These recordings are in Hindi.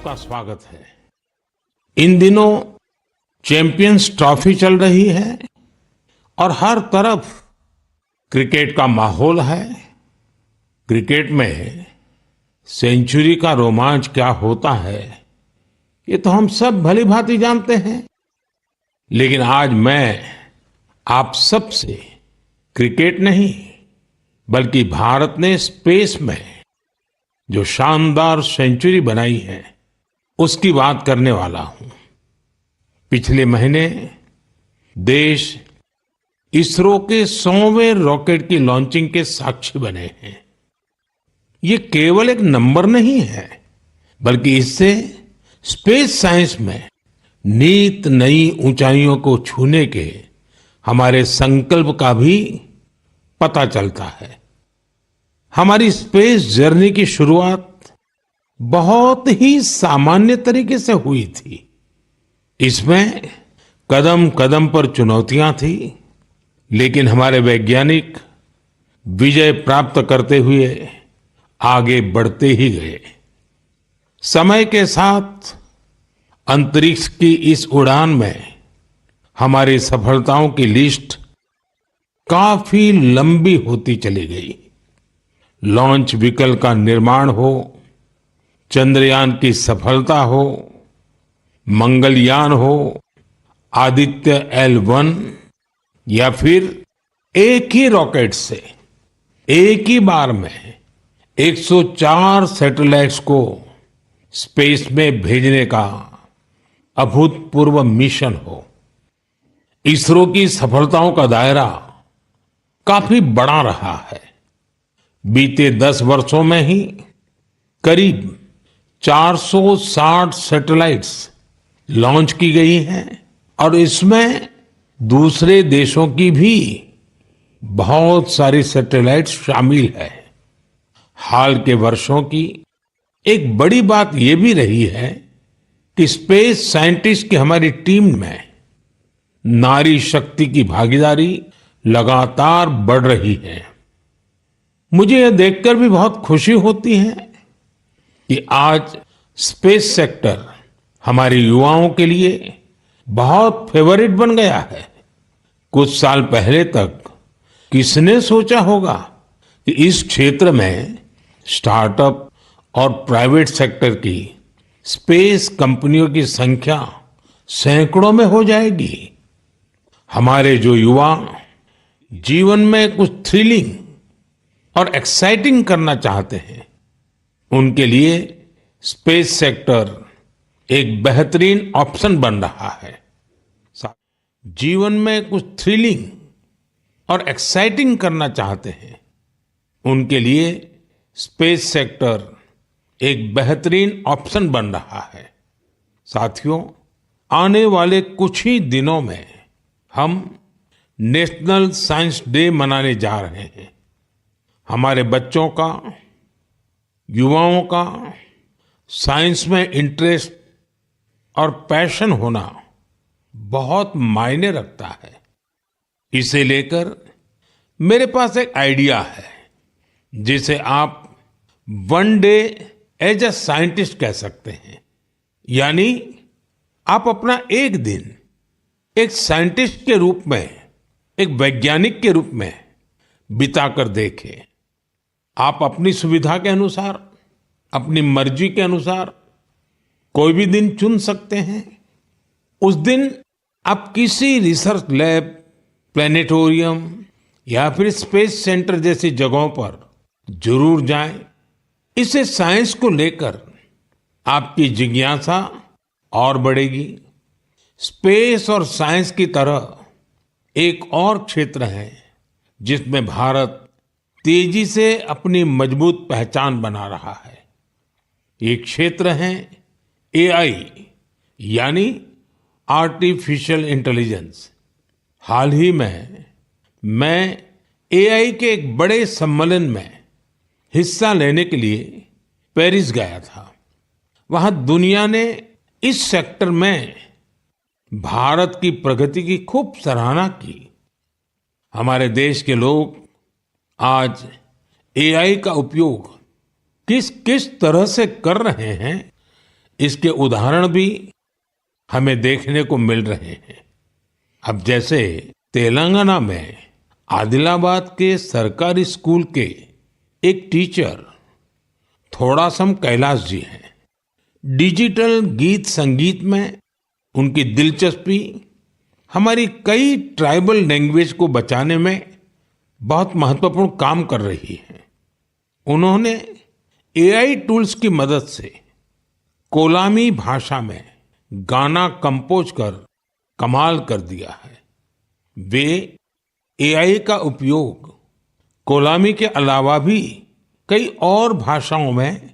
आपका स्वागत है। इन दिनों चैंपियंस ट्रॉफी चल रही है और हर तरफ क्रिकेट का माहौल है। क्रिकेट में सेंचुरी का रोमांच क्या होता है, ये तो हम सब भली भांति जानते हैं। लेकिन आज मैं आप सब से क्रिकेट नहीं, बल्कि भारत ने स्पेस में जो शानदार सेंचुरी बनाई है, उसकी बात करने वाला हूं। पिछले महीने देश इसरो के 100वें रॉकेट की लॉन्चिंग के साक्षी बने हैं। ये केवल एक नंबर नहीं है, बल्कि इससे स्पेस साइंस में नित नई ऊंचाइयों को छूने के हमारे संकल्प का भी पता चलता है। हमारी स्पेस जर्नी की शुरुआत बहुत ही सामान्य तरीके से हुई थी। इसमें कदम कदम पर चुनौतियां थी, लेकिन हमारे वैज्ञानिक विजय प्राप्त करते हुए आगे बढ़ते ही गए। समय के साथ अंतरिक्ष की इस उड़ान में हमारी सफलताओं की लिस्ट काफी लंबी होती चली गई। लॉन्च व्हीकल का निर्माण हो, चंद्रयान की सफलता हो, मंगलयान हो, आदित्य L1 या फिर एक ही रॉकेट से एक ही बार में 104 सैटेलाइट्स को स्पेस में भेजने का अभूतपूर्व मिशन हो। इसरो की सफलताओं का दायरा काफी बड़ा रहा है। बीते 10 वर्षों में ही करीब 460 सैटेलाइट्स लॉन्च की गई हैं और इसमें दूसरे देशों की भी बहुत सारी सैटेलाइट्स शामिल है। हाल के वर्षों की एक बड़ी बात यह भी रही है कि स्पेस साइंटिस्ट की हमारी टीम में नारी शक्ति की भागीदारी लगातार बढ़ रही है। मुझे यह देखकर भी बहुत खुशी होती है कि आज स्पेस सेक्टर हमारे युवाओं के लिए बहुत फेवरेट बन गया है। कुछ साल पहले तक किसने सोचा होगा कि इस क्षेत्र में स्टार्टअप और प्राइवेट सेक्टर की स्पेस कंपनियों की संख्या सैकड़ों में हो जाएगी। हमारे जो युवा जीवन में कुछ थ्रिलिंग और एक्साइटिंग करना चाहते हैं, उनके लिए स्पेस सेक्टर एक बेहतरीन ऑप्शन बन रहा है। जीवन में कुछ थ्रिलिंग और एक्साइटिंग करना चाहते हैं, उनके लिए स्पेस सेक्टर एक बेहतरीन ऑप्शन बन रहा है। साथियों, आने वाले कुछ ही दिनों में हम नेशनल साइंस डे मनाने जा रहे हैं। हमारे बच्चों का, युवाओं का साइंस में इंटरेस्ट और पैशन होना बहुत मायने रखता है। इसे लेकर मेरे पास एक आइडिया है, जिसे आप one day as a scientist कह सकते हैं। यानी आप अपना एक दिन एक साइंटिस्ट के रूप में, एक वैज्ञानिक के रूप में बिताकर देखें। आप अपनी सुविधा के अनुसार, अपनी मर्जी के अनुसार कोई भी दिन चुन सकते हैं। उस दिन आप किसी रिसर्च लैब, प्लेनेटोरियम या फिर स्पेस सेंटर जैसी जगहों पर जरूर जाएं। इससे साइंस को लेकर आपकी जिज्ञासा और बढ़ेगी। स्पेस और साइंस की तरह एक और क्षेत्र है जिसमें भारत तेजी से अपनी मजबूत पहचान बना रहा है। ये क्षेत्र है AI, यानी आर्टिफिशियल इंटेलिजेंस। हाल ही में मैं AI के एक बड़े सम्मेलन में हिस्सा लेने के लिए पेरिस गया था। वहां दुनिया ने इस सेक्टर में भारत की प्रगति की खूब सराहना की। हमारे देश के लोग आज AI का उपयोग किस किस तरह से कर रहे हैं, इसके उदाहरण भी हमें देखने को मिल रहे हैं। अब जैसे तेलंगाना में आदिलाबाद के सरकारी स्कूल के एक टीचर थोड़ासम कैलाश जी हैं। डिजिटल गीत संगीत में उनकी दिलचस्पी हमारी कई ट्राइबल लैंग्वेज को बचाने में बहुत महत्वपूर्ण काम कर रही है। उन्होंने एआई टूल्स की मदद से कोलामी भाषा में गाना कंपोज कर कमाल कर दिया है। वे एआई का उपयोग कोलामी के अलावा भी कई और भाषाओं में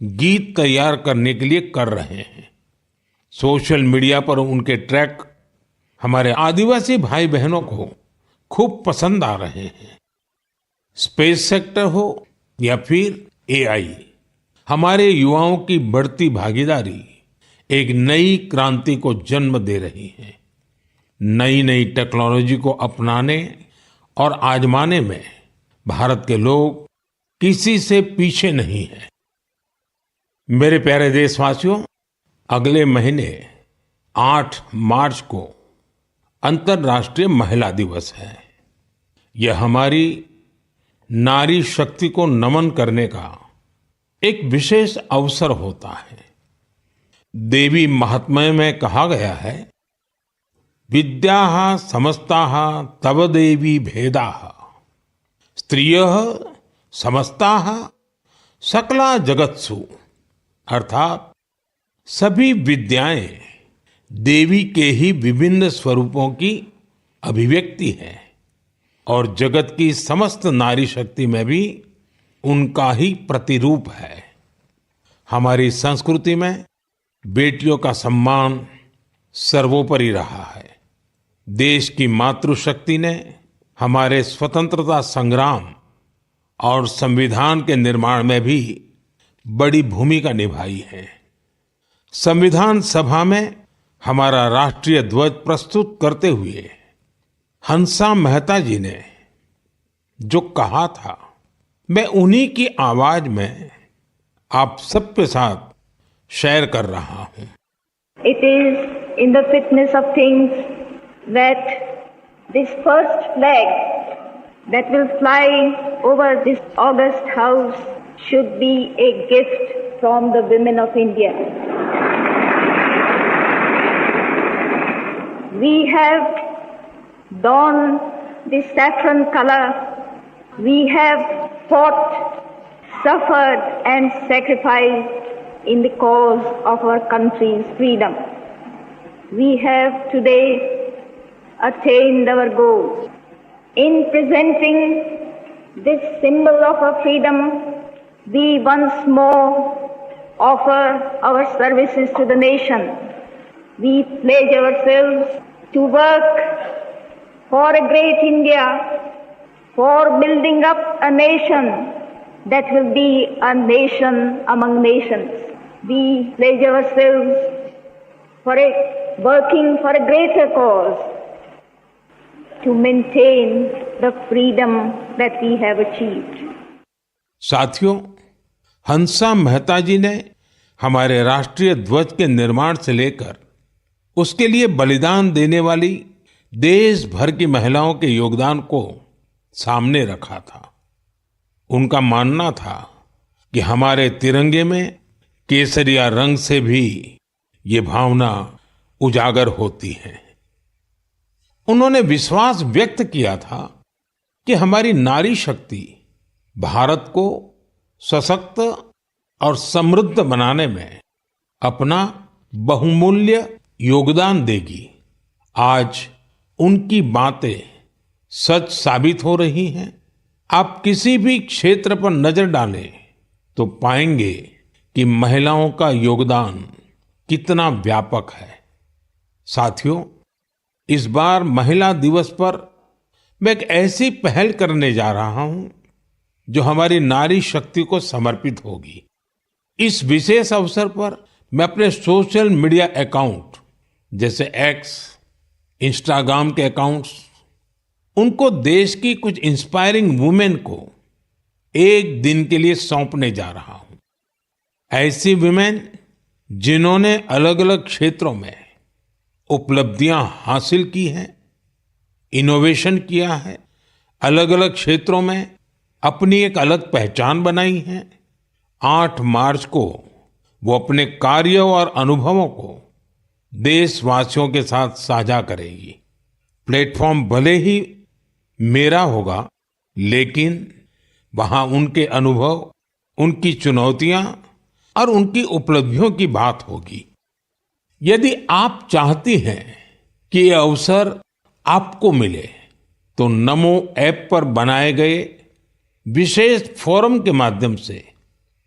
गीत तैयार करने के लिए कर रहे हैं। सोशल मीडिया पर उनके ट्रैक हमारे आदिवासी भाई बहनों को खूब पसंद आ रहे हैं। स्पेस सेक्टर हो या फिर एआई, हमारे युवाओं की बढ़ती भागीदारी एक नई क्रांति को जन्म दे रही है। नई नई टेक्नोलॉजी को अपनाने और आजमाने में भारत के लोग किसी से पीछे नहीं हैं। मेरे प्यारे देशवासियों, अगले महीने 8 मार्च को अंतर्राष्ट्रीय महिला दिवस है। यह हमारी नारी शक्ति को नमन करने का एक विशेष अवसर होता है। देवी महात्म्य में कहा गया है, विद्याः समस्ताः तव देवी भेदाः स्त्रियः समस्ताः सकला जगत्सु, अर्थात सभी विद्याएं देवी के ही विभिन्न स्वरूपों की अभिव्यक्ति है और जगत की समस्त नारी शक्ति में भी उनका ही प्रतिरूप है। हमारी संस्कृति में बेटियों का सम्मान सर्वोपरि रहा है। देश की मातृशक्ति ने हमारे स्वतंत्रता संग्राम और संविधान के निर्माण में भी बड़ी भूमिका निभाई है। संविधान सभा में हमारा राष्ट्रीय ध्वज प्रस्तुत करते हुए हंसा मेहता जी ने जो कहा था, मैं उन्हीं की आवाज में आप सबके साथ शेयर कर रहा हूं। It is in the fitness of things that this first flag that will fly over this august house should be a gift from the women of India. We have donned the saffron color. We have fought, suffered and sacrificed in the cause of our country's freedom. We have today attained our goals. In presenting this symbol of our freedom, we once more offer our services to the nation. We pledge ourselves to work for a great India, for building up a nation that will be a nation among nations. We pledge ourselves for working for a greater cause to maintain the freedom that we have achieved. साथियों, हंसा मेहता जी ने हमारे राष्ट्रीय ध्वज के निर्माण से लेकर उसके लिए बलिदान देने वाली देश भर की महिलाओं के योगदान को सामने रखा था। उनका मानना था कि हमारे तिरंगे में केसरिया रंग से भी ये भावना उजागर होती है। उन्होंने विश्वास व्यक्त किया था कि हमारी नारी शक्ति भारत को सशक्त और समृद्ध बनाने में अपना बहुमूल्य योगदान देगी। आज उनकी बातें सच साबित हो रही हैं। आप किसी भी क्षेत्र पर नजर डालें तो पाएंगे कि महिलाओं का योगदान कितना व्यापक है। साथियों, इस बार महिला दिवस पर मैं एक ऐसी पहल करने जा रहा हूं जो हमारी नारी शक्ति को समर्पित होगी। इस विशेष अवसर पर मैं अपने सोशल मीडिया अकाउंट जैसे एक्स, इंस्टाग्राम के अकाउंट्स, उनको देश की कुछ इंस्पायरिंग वुमेन को एक दिन के लिए सौंपने जा रहा हूं। ऐसी वुमेन जिन्होंने अलग अलग क्षेत्रों में उपलब्धियां हासिल की हैं, इनोवेशन किया है, अलग अलग क्षेत्रों में अपनी एक अलग पहचान बनाई है, 8 मार्च को वो अपने कार्य और अनुभवों को देशवासियों के साथ साझा करेगी। प्लेटफॉर्म भले ही मेरा होगा, लेकिन वहां उनके अनुभव, उनकी चुनौतियां और उनकी उपलब्धियों की बात होगी। यदि आप चाहती हैं कि ये अवसर आपको मिले, तो नमो ऐप पर बनाए गए विशेष फोरम के माध्यम से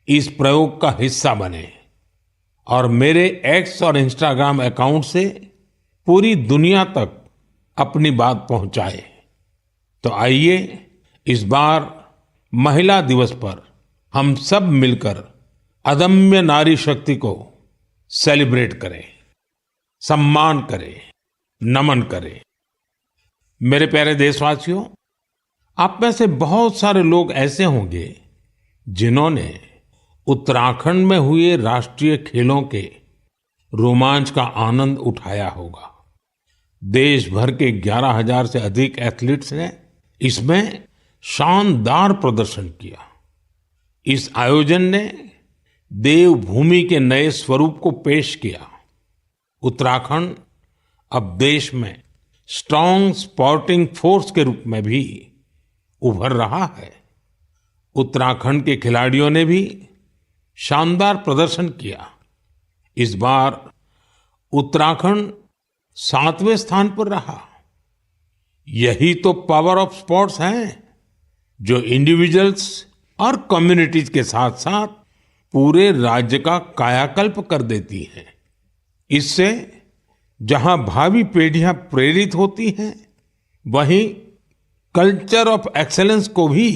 इस प्रयोग का हिस्सा बने और मेरे एक्स और इंस्टाग्राम अकाउंट से पूरी दुनिया तक अपनी बात पहुंचाए। तो आइए इस बार महिला दिवस पर हम सब मिलकर अदम्य नारी शक्ति को सेलिब्रेट करें, सम्मान करें, नमन करें। मेरे प्यारे देशवासियों, आप में से बहुत सारे लोग ऐसे होंगे जिन्होंने उत्तराखंड में हुए राष्ट्रीय खेलों के रोमांच का आनंद उठाया होगा। देश भर के 11,000 से अधिक एथलीट्स ने इसमें शानदार प्रदर्शन किया। इस आयोजन ने देवभूमि के नए स्वरूप को पेश किया। उत्तराखंड अब देश में स्ट्रांग स्पोर्टिंग फोर्स के रूप में भी उभर रहा है। उत्तराखंड के खिलाड़ियों ने भी शानदार प्रदर्शन किया। इस बार उत्तराखंड 7वें स्थान पर रहा। यही तो पावर ऑफ स्पोर्ट्स है, जो इंडिविजुअल्स और कम्युनिटीज के साथ साथ पूरे राज्य का कायाकल्प कर देती है। इससे जहां भावी पीढ़ियां प्रेरित होती हैं, वहीं कल्चर ऑफ एक्सेलेंस को भी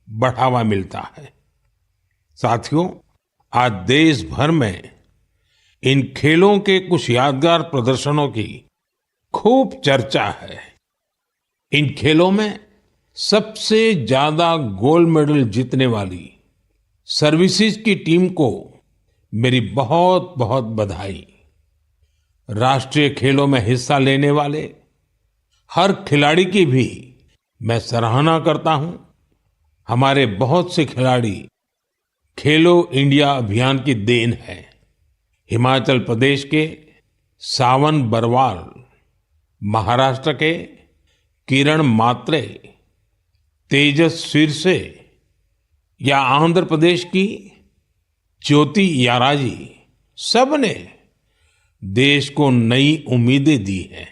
बढ़ावा मिलता है। साथियों, आज देश भर में इन खेलों के कुछ यादगार प्रदर्शनों की खूब चर्चा है। इन खेलों में सबसे ज्यादा गोल्ड मेडल जीतने वाली सर्विसेज की टीम को मेरी बहुत बहुत बधाई। राष्ट्रीय खेलों में हिस्सा लेने वाले हर खिलाड़ी की भी मैं सराहना करता हूं। हमारे बहुत से खिलाड़ी खेलो इंडिया अभियान की देन है। हिमाचल प्रदेश के सावन बरवाल, महाराष्ट्र के किरण मात्रे, तेजस सिरसे या आंध्र प्रदेश की ज्योति याराजी, सबने देश को नई उम्मीदें दी हैं।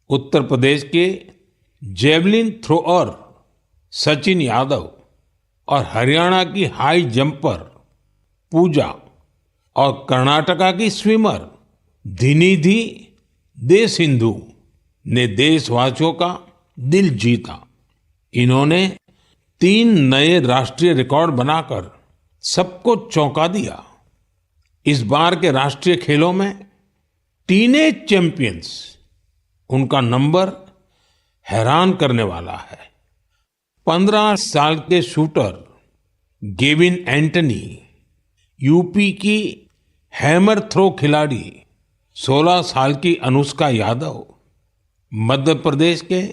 उत्तर प्रदेश के जेवलिन थ्रोअर सचिन यादव और हरियाणा की हाई जंपर पूजा और कर्नाटका की स्विमर धिनिधि दे सिंधु ने देशवासियों का दिल जीता। इन्होंने 3 नए राष्ट्रीय रिकॉर्ड बनाकर सबको चौंका दिया। इस बार के राष्ट्रीय खेलों में टीनेज चैंपियंस, उनका नंबर हैरान करने वाला है। 15 साल के शूटर गेविन एंटनी, यूपी की हैमर थ्रो खिलाड़ी 16 साल की अनुष्का यादव, मध्य प्रदेश के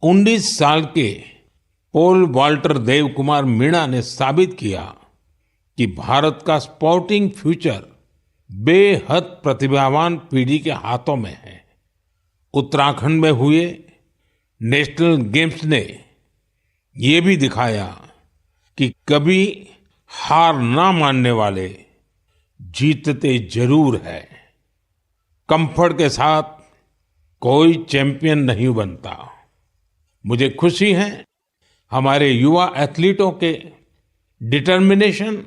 19 साल के पोल वाल्टर देव कुमार मीणा ने साबित किया कि भारत का स्पोर्टिंग फ्यूचर बेहद प्रतिभावान पीढ़ी के हाथों में है। उत्तराखंड में हुए नेशनल गेम्स ने ये भी दिखाया कि कभी हार ना मानने वाले जीतते जरूर है। कंफर्ट के साथ कोई चैंपियन नहीं बनता। मुझे खुशी है हमारे युवा एथलीटों के डिटर्मिनेशन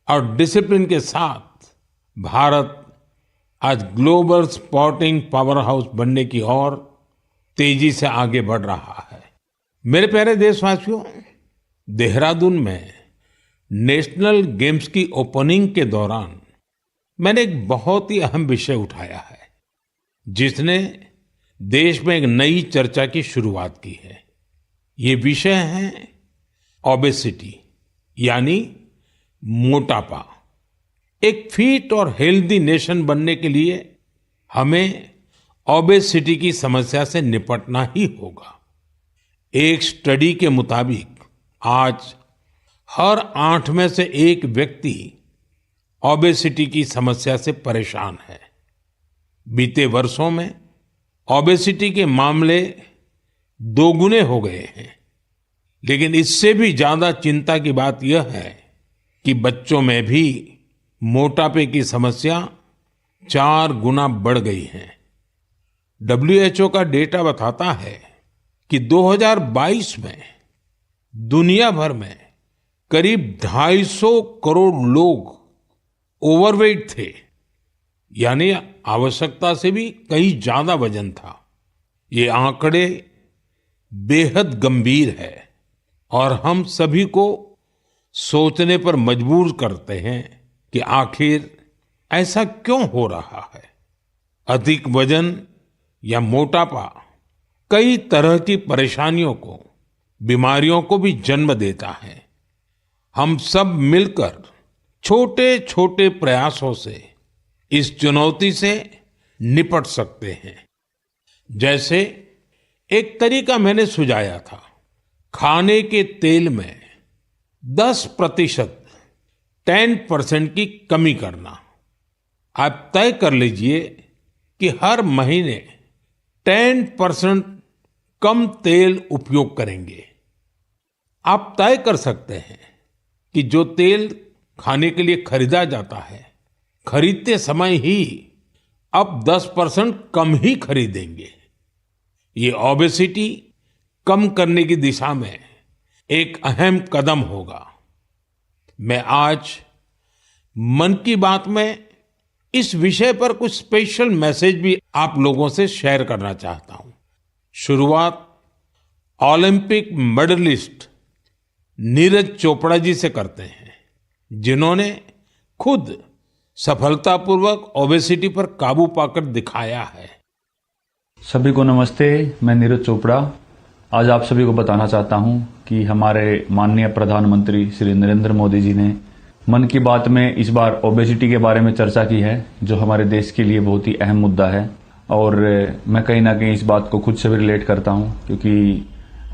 और डिसिप्लिन के साथ भारत आज ग्लोबल स्पोर्टिंग पावर हाउस बनने की ओर तेजी से आगे बढ़ रहा है। मेरे प्यारे देशवासियों, देहरादून में नेशनल गेम्स की ओपनिंग के दौरान मैंने एक बहुत ही अहम विषय उठाया है, जिसने देश में एक नई चर्चा की शुरुआत की है। ये विषय है ओबेसिटी, यानी मोटापा। एक फिट और हेल्दी नेशन बनने के लिए हमें ओबेसिटी की समस्या से निपटना ही होगा। एक स्टडी के मुताबिक आज हर 8 में से 1 व्यक्ति ओबेसिटी की समस्या से परेशान है। बीते वर्षों में ओबेसिटी के मामले दोगुने हो गए हैं, लेकिन इससे भी ज्यादा चिंता की बात यह है कि बच्चों में भी मोटापे की समस्या 4 गुना बढ़ गई है। WHO का डेटा बताता है कि 2022 में दुनिया भर में करीब 250 करोड़ लोग ओवरवेट थे, यानी आवश्यकता से भी कहीं ज्यादा वजन था। ये आंकड़े बेहद गंभीर है और हम सभी को सोचने पर मजबूर करते हैं कि आखिर ऐसा क्यों हो रहा है। अधिक वजन या मोटापा कई तरह की परेशानियों को, बीमारियों को भी जन्म देता है। हम सब मिलकर छोटे छोटे प्रयासों से इस चुनौती से निपट सकते हैं। जैसे एक तरीका मैंने सुझाया था, खाने के तेल में 10% 10% की कमी करना। आप तय कर लीजिए कि हर महीने 10% कम तेल उपयोग करेंगे। आप तय कर सकते हैं कि जो तेल खाने के लिए खरीदा जाता है, खरीदते समय ही अब 10% कम ही खरीदेंगे। ये ओबेसिटी कम करने की दिशा में एक अहम कदम होगा। मैं आज मन की बात में इस विषय पर कुछ स्पेशल मैसेज भी आप लोगों से शेयर करना चाहता हूं। शुरुआत ओलंपिक मेडलिस्ट नीरज चोपड़ा जी से करते हैं, जिन्होंने खुद सफलतापूर्वक ओबेसिटी पर काबू पाकर दिखाया है। सभी को नमस्ते, मैं नीरज चोपड़ा आज आप सभी को बताना चाहता हूं कि हमारे माननीय प्रधानमंत्री श्री नरेंद्र मोदी जी ने मन की बात में इस बार ओबेसिटी के बारे में चर्चा की है, जो हमारे देश के लिए बहुत ही अहम मुद्दा है। और मैं कहीं ना कहीं इस बात को खुद से भी रिलेट करता हूं, क्योंकि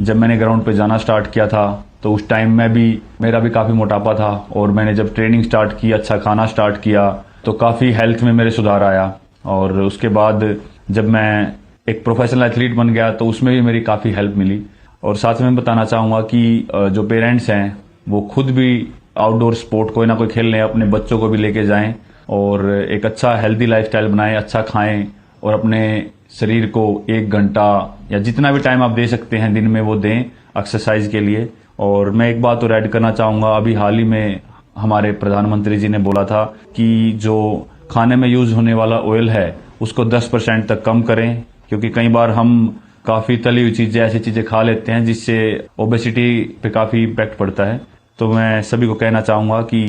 जब मैंने ग्राउंड पे जाना स्टार्ट किया था तो उस टाइम में भी मेरा भी काफ़ी मोटापा था, और मैंने जब ट्रेनिंग स्टार्ट की, अच्छा खाना स्टार्ट किया, तो काफ़ी हेल्थ में मेरे सुधार आया। और उसके बाद जब मैं एक प्रोफेशनल एथलीट बन गया तो उसमें भी मेरी काफ़ी हेल्प मिली। और साथ में बताना चाहूँगा कि जो पेरेंट्स हैं वो खुद भी आउटडोर स्पोर्ट कोई ना कोई खेल लें, अपने बच्चों को भी लेके जाएं और एक अच्छा हेल्दी लाइफस्टाइल बनाएं, अच्छा खाएं और अपने शरीर को 1 घंटा या जितना भी टाइम आप दे सकते हैं दिन में वो दें एक्सरसाइज के लिए। और मैं एक बात और ऐड करना चाहूँगा, अभी हाल ही में हमारे प्रधानमंत्री जी ने बोला था कि जो खाने में यूज होने वाला ऑयल है उसको 10% तक कम करें, क्योंकि कई बार हम काफ़ी तली हुई चीज़ें, ऐसी चीज़ें खा लेते हैं जिससे ओबेसिटी पे काफ़ी इम्पैक्ट पड़ता है। तो मैं सभी को कहना चाहूँगा कि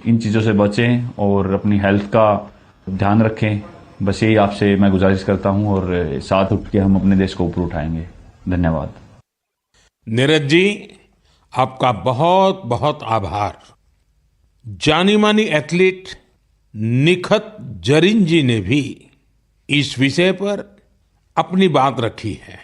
इन चीज़ों से बचें और अपनी हेल्थ का ध्यान रखें। बस यही आपसे मैं गुजारिश करता हूँ और साथ उठ के हम अपने देश को ऊपर उठाएंगे। धन्यवाद। नीरज जी, आपका बहुत बहुत आभार। जानी मानी एथलीट निखत जरीन जी ने भी इस विषय पर अपनी बात रखी है।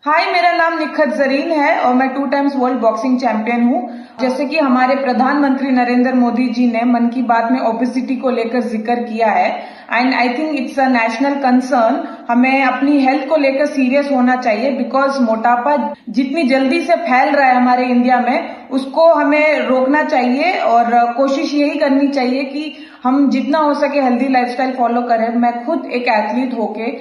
हाय, मेरा नाम निखत जरीन है और मैं 2 टाइम्स वर्ल्ड बॉक्सिंग चैंपियन हूँ। जैसे कि हमारे प्रधानमंत्री नरेंद्र मोदी जी ने मन की बात में ओबेसिटी को लेकर जिक्र किया है, and I think it's a national concern. हमें अपनी हेल्थ को लेकर सीरियस होना चाहिए, बिकॉज मोटापा जितनी जल्दी से फैल रहा है हमारे इंडिया में, उसको हमें रोकना चाहिए और कोशिश यही करनी चाहिए कि हम जितना हो सके हेल्दी लाइफस्टाइल फॉलो करें। मैं खुद एक एथलीट होके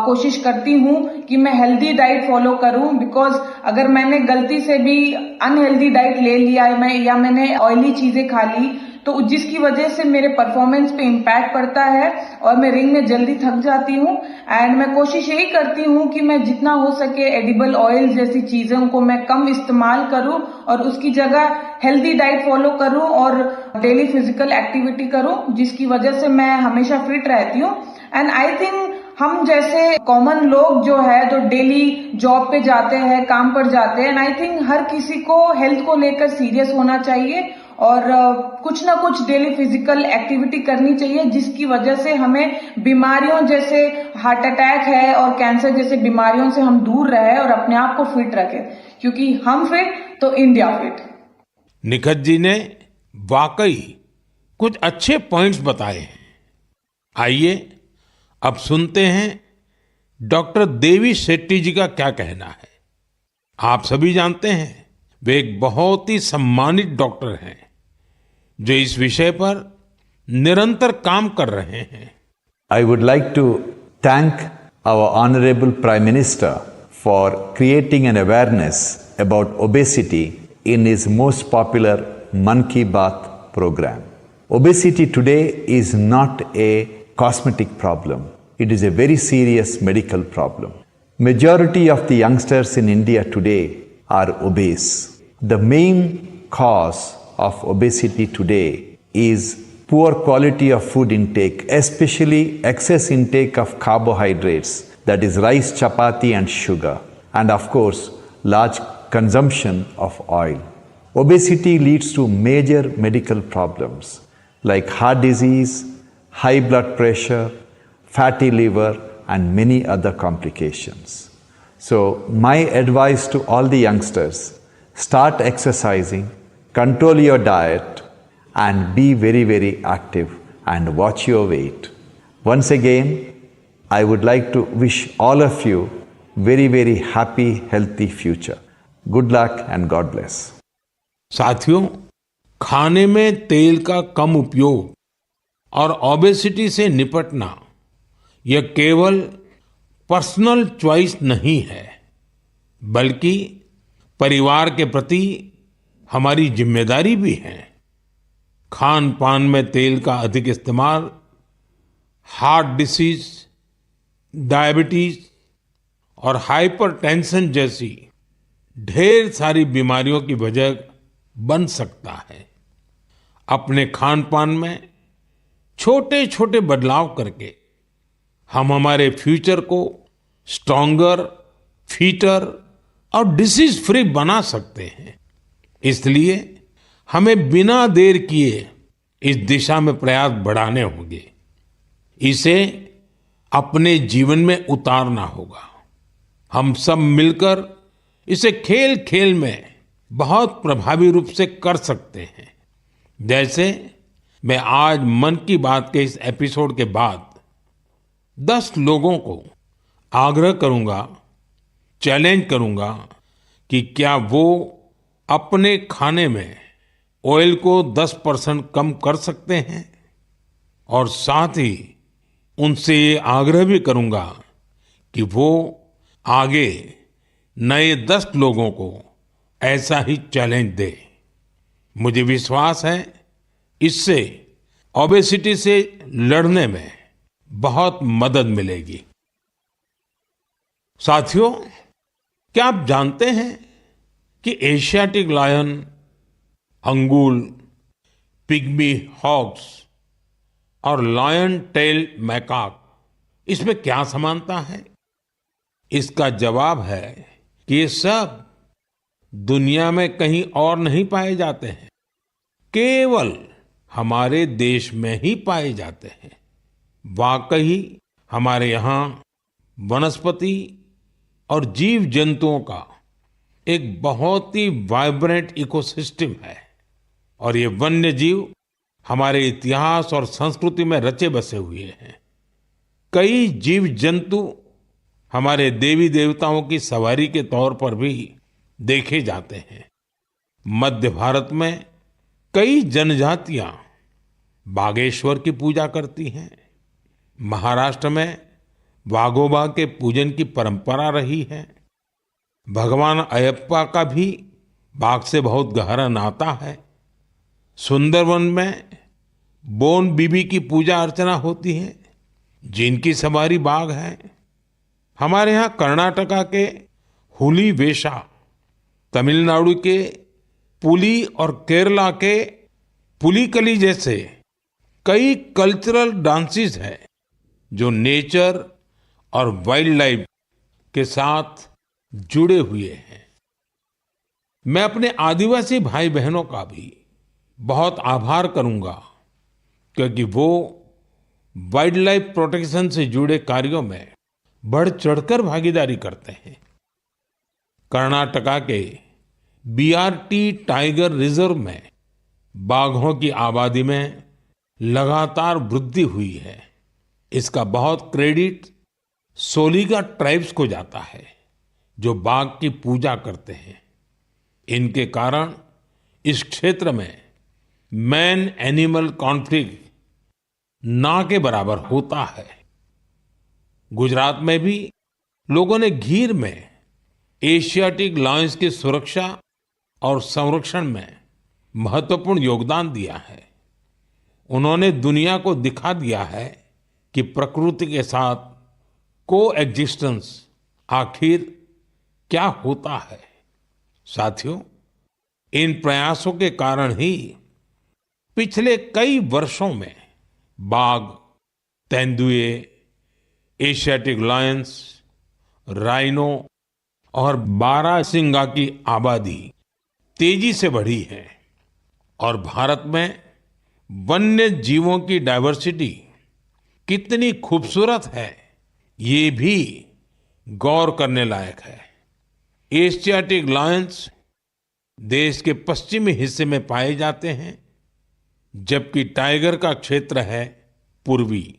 कोशिश करती हूँ कि मैं हेल्दी डाइट फॉलो करूँ, बिकॉज अगर मैंने गलती से भी अनहेल्दी डाइट ले लिया या मैंने ऑयली चीजें खा ली तो जिसकी वजह से मेरे परफॉर्मेंस पे इम्पैक्ट पड़ता है और मैं रिंग में जल्दी थक जाती हूँ। एंड मैं कोशिश यही करती हूँ कि मैं जितना हो सके एडिबल ऑयल जैसी चीजों को मैं कम इस्तेमाल करूँ और उसकी जगह हेल्दी डाइट फॉलो करूँ और डेली फिजिकल एक्टिविटी करूँ, जिसकी वजह से मैं हमेशा फिट रहती हूँ। एंड आई थिंक हम जैसे कॉमन लोग जो है तो डेली जॉब पे जाते हैं, काम पर जाते हैं, एंड आई थिंक हर किसी को हेल्थ को लेकर सीरियस होना चाहिए और कुछ ना कुछ डेली फिजिकल एक्टिविटी करनी चाहिए, जिसकी वजह से हमें बीमारियों जैसे हार्ट अटैक है और कैंसर जैसे बीमारियों से हम दूर रहे और अपने आप को फिट रखें, क्योंकि हम फिट तो इंडिया फिट। निखत जी ने वाकई कुछ अच्छे पॉइंट्स बताए हैं। आइए अब सुनते हैं डॉक्टर देवी शेट्टी जी का क्या कहना है। आप सभी जानते हैं वे एक बहुत ही सम्मानित डॉक्टर हैं जो इस विषय पर निरंतर काम कर रहे हैं। I would like to thank our Honorable Prime Minister for creating an awareness about obesity in his most popular Mann Ki Baat program. Obesity today is not a cosmetic problem. It is a very serious medical problem. Majority of the youngsters in India today are obese. The main cause of obesity today is poor quality of food intake, especially excess intake of carbohydrates, that is rice, chapati and sugar, and of course large consumption of oil. Obesity leads to major medical problems like heart disease, high blood pressure, fatty liver and many other complications. So my advice to all the youngsters, start exercising, control your diet and be very, very active and watch your weight. Once again, I would like to wish all of you very, very happy, healthy future. Good luck and God bless. साथियों, खाने में तेल का कम उपयोग और ओबेसिटी से निपटना यह केवल पर्सनल चॉइस नहीं है, बल्कि परिवार के प्रति हमारी जिम्मेदारी भी है। खान पान में तेल का अधिक इस्तेमाल हार्ट डिसीज, डायबिटीज और हाइपरटेंशन जैसी ढेर सारी बीमारियों की वजह बन सकता है। अपने खान पान में छोटे छोटे बदलाव करके हम हमारे फ्यूचर को स्ट्रॉन्गर, फिटर और डिसीज फ्री बना सकते हैं। इसलिए हमें बिना देर किए इस दिशा में प्रयास बढ़ाने होंगे। इसे अपने जीवन में उतारना होगा। हम सब मिलकर इसे खेल खेल में बहुत प्रभावी रूप से कर सकते हैं। जैसे मैं आज मन की बात के इस एपिसोड के बाद 10 लोगों को आग्रह करूंगा, चैलेंज करूंगा कि क्या वो अपने खाने में ऑयल को 10% कम कर सकते हैं, और साथ ही उनसे ये आग्रह भी करूंगा कि वो आगे नए 10 लोगों को ऐसा ही चैलेंज दे। मुझे विश्वास है इससे ओबेसिटी से लड़ने में बहुत मदद मिलेगी। साथियों, क्या आप जानते हैं कि Asiatic lion, Angul, pygmy hogs और लायन टेल मैकाक, इसमें क्या समानता है? इसका जवाब है कि ये सब दुनिया में कहीं और नहीं पाए जाते हैं, केवल हमारे देश में ही पाए जाते हैं। वाकई हमारे यहाँ वनस्पति और जीव जंतुओं का एक बहुत ही वाइब्रेंट इकोसिस्टम है, और ये वन्य जीव हमारे इतिहास और संस्कृति में रचे बसे हुए हैं। कई जीव जंतु हमारे देवी देवताओं की सवारी के तौर पर भी देखे जाते हैं। मध्य भारत में कई जनजातियां बागेश्वर की पूजा करती हैं। महाराष्ट्र में वाघोबा के पूजन की परंपरा रही है। भगवान अयप्पा का भी बाघ से बहुत गहरा नाता है। सुंदरवन में बोन बीबी की पूजा अर्चना होती है, जिनकी सवारी बाघ है। हमारे यहाँ कर्नाटका के हुली वेशा, तमिलनाडु के पुली और केरला के पुलिकली जैसे कई कल्चरल डांसेस हैं जो नेचर और वाइल्ड लाइफ के साथ जुड़े हुए हैं। मैं अपने आदिवासी भाई बहनों का भी बहुत आभार करूंगा क्योंकि वो वाइल्ड लाइफ प्रोटेक्शन से जुड़े कार्यों में बढ़ चढ़कर भागीदारी करते हैं। कर्नाटका के बीआरटी टाइगर रिजर्व में बाघों की आबादी में लगातार वृद्धि हुई है। इसका बहुत क्रेडिट सोलिगा ट्राइब्स को जाता है जो बाघ की पूजा करते हैं। इनके कारण इस क्षेत्र में मैन एनिमल कॉन्फ्लिक्ट ना के बराबर होता है। गुजरात में भी लोगों ने गीर में एशियाटिक लायंस की सुरक्षा और संरक्षण में महत्वपूर्ण योगदान दिया है। उन्होंने दुनिया को दिखा दिया है कि प्रकृति के साथ कोएग्जिस्टेंस आखिर क्या होता है। साथियों, इन प्रयासों के कारण ही पिछले कई वर्षों में बाघ, तेंदुए, एशियाटिक लायंस, राइनो और बारहसिंगा की आबादी तेजी से बढ़ी है और भारत में वन्य जीवों की डाइवर्सिटी कितनी खूबसूरत है ये भी गौर करने लायक है। एशियाटिक लायंस देश के पश्चिमी हिस्से में पाए जाते हैं जबकि टाइगर का क्षेत्र है पूर्वी,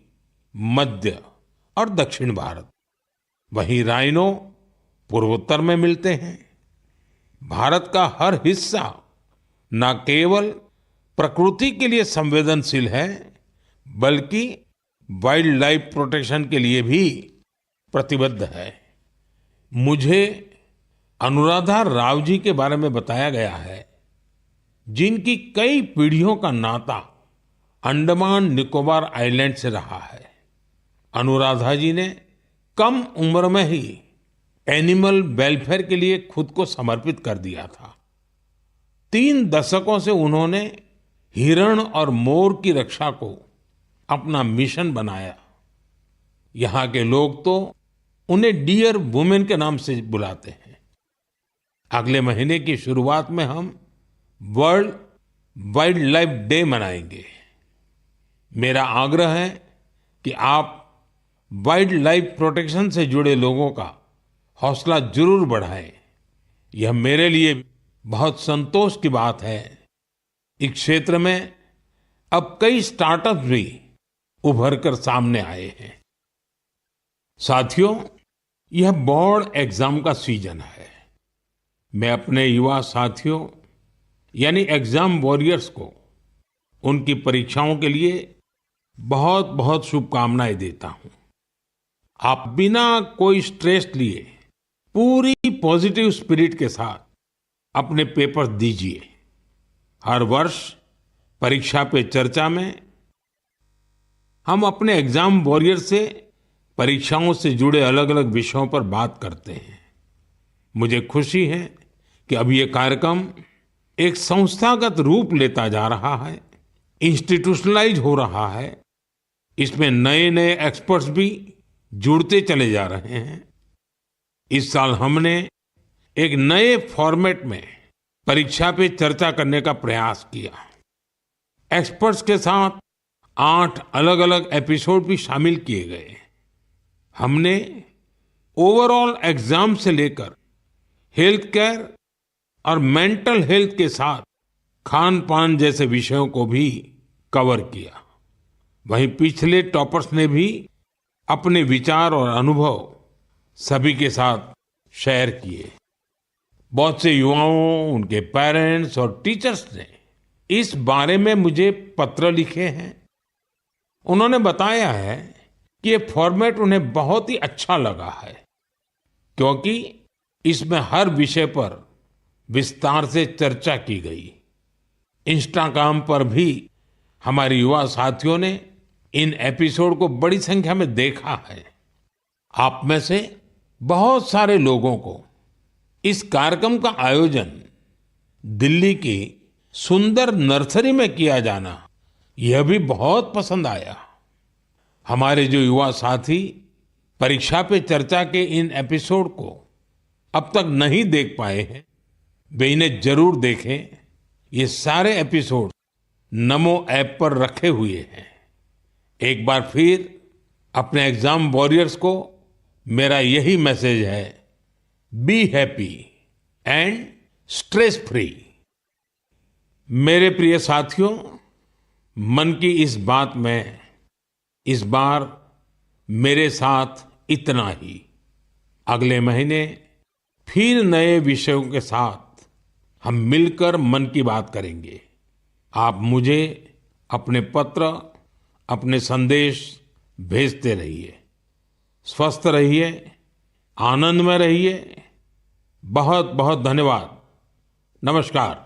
मध्य और दक्षिण भारत। वहीं राइनो पूर्वोत्तर में मिलते हैं। भारत का हर हिस्सा न केवल प्रकृति के लिए संवेदनशील है बल्कि वाइल्ड लाइफ प्रोटेक्शन के लिए भी प्रतिबद्ध है। मुझे अनुराधा राव जी के बारे में बताया गया है जिनकी कई पीढ़ियों का नाता अंडमान निकोबार आइलैंड से रहा है। अनुराधा जी ने कम उम्र में ही एनिमल वेलफेयर के लिए खुद को समर्पित कर दिया था। 3 दशकों से उन्होंने हिरण और मोर की रक्षा को अपना मिशन बनाया। यहाँ के लोग तो उन्हें डियर वुमेन के नाम से बुलाते हैं। अगले महीने की शुरुआत में हम वर्ल्ड वाइल्ड लाइफ डे मनाएंगे। मेरा आग्रह है कि आप वाइल्ड लाइफ प्रोटेक्शन से जुड़े लोगों का हौसला जरूर बढ़ाएं। यह मेरे लिए बहुत संतोष की बात है। इस क्षेत्र में अब कई स्टार्टअप्स भी उभर कर सामने आए हैं। साथियों, यह बोर्ड एग्जाम का सीजन है। मैं अपने युवा साथियों यानी एग्जाम वॉरियर्स को उनकी परीक्षाओं के लिए बहुत बहुत शुभकामनाएं देता हूं। आप बिना कोई स्ट्रेस लिए पूरी पॉजिटिव स्पिरिट के साथ अपने पेपर दीजिए। हर वर्ष परीक्षा पे चर्चा में हम अपने एग्जाम वॉरियर से परीक्षाओं से जुड़े अलग अलग विषयों पर बात करते हैं। मुझे खुशी है कि अब ये कार्यक्रम एक संस्थागत रूप लेता जा रहा है, इंस्टीट्यूशनलाइज हो रहा है। इसमें नए नए एक्सपर्ट्स भी जुड़ते चले जा रहे हैं। इस साल हमने एक नए फॉर्मेट में परीक्षा पे चर्चा करने का प्रयास किया। एक्सपर्ट्स के साथ 8 अलग अलग एपिसोड भी शामिल किए गए। हमने ओवरऑल एग्जाम से लेकर हेल्थ केयर और मेंटल हेल्थ के साथ खान पान जैसे विषयों को भी कवर किया। वहीं पिछले टॉपर्स ने भी अपने विचार और अनुभव सभी के साथ शेयर किए। बहुत से युवाओं, उनके पेरेंट्स और टीचर्स ने इस बारे में मुझे पत्र लिखे हैं। उन्होंने बताया है कि ये फॉर्मेट उन्हें बहुत ही अच्छा लगा है क्योंकि इसमें हर विषय पर विस्तार से चर्चा की गई। इंस्टाग्राम पर भी हमारे युवा साथियों ने इन एपिसोड को बड़ी संख्या में देखा है। आप में से बहुत सारे लोगों को इस कार्यक्रम का आयोजन दिल्ली की सुंदर नर्सरी में किया जाना यह भी बहुत पसंद आया। हमारे जो युवा साथी परीक्षा पे चर्चा के इन एपिसोड को अब तक नहीं देख पाए हैं वे इन्हें जरूर देखें। ये सारे एपिसोड नमो ऐप पर रखे हुए हैं। एक बार फिर अपने एग्जाम वॉरियर्स को मेरा यही मैसेज है, be happy and stress free. मेरे प्रिय साथियों, मन की इस बात में इस बार मेरे साथ इतना ही। अगले महीने फिर नए विषयों के साथ हम मिलकर मन की बात करेंगे। आप मुझे अपने पत्र, अपने संदेश भेजते रहिए। स्वस्थ रहिए, आनंद में रहिए। बहुत बहुत धन्यवाद। नमस्कार।